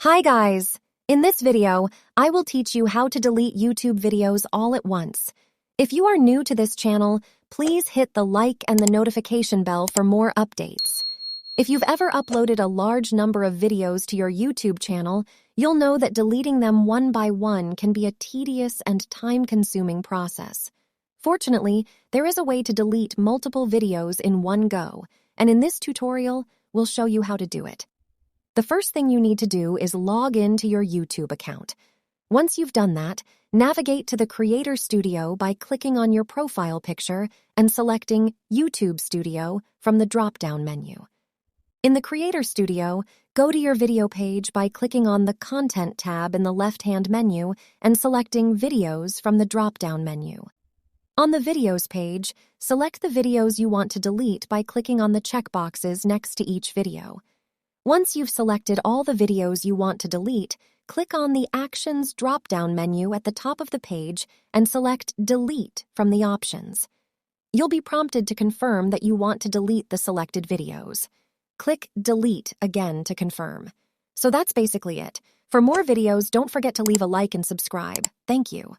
Hi guys! In this video, I will teach you how to delete YouTube videos all at once. If you are new to this channel, please hit the like and the notification bell for more updates. If you've ever uploaded a large number of videos to your YouTube channel, you'll know that deleting them one by one can be a tedious and time-consuming process. Fortunately, there is a way to delete multiple videos in one go, and in this tutorial, we'll show you how to do it. The first thing you need to do is log in to your YouTube account. Once you've done that, navigate to the Creator Studio by clicking on your profile picture and selecting YouTube Studio from the drop-down menu. In the Creator Studio, go to your video page by clicking on the Content tab in the left-hand menu and selecting Videos from the drop-down menu. On the Videos page, select the videos you want to delete by clicking on the checkboxes next to each video. Once you've selected all the videos you want to delete, click on the Actions drop-down menu at the top of the page and select Delete from the options. You'll be prompted to confirm that you want to delete the selected videos. Click Delete again to confirm. So that's basically it. For more videos, don't forget to leave a like and subscribe. Thank you.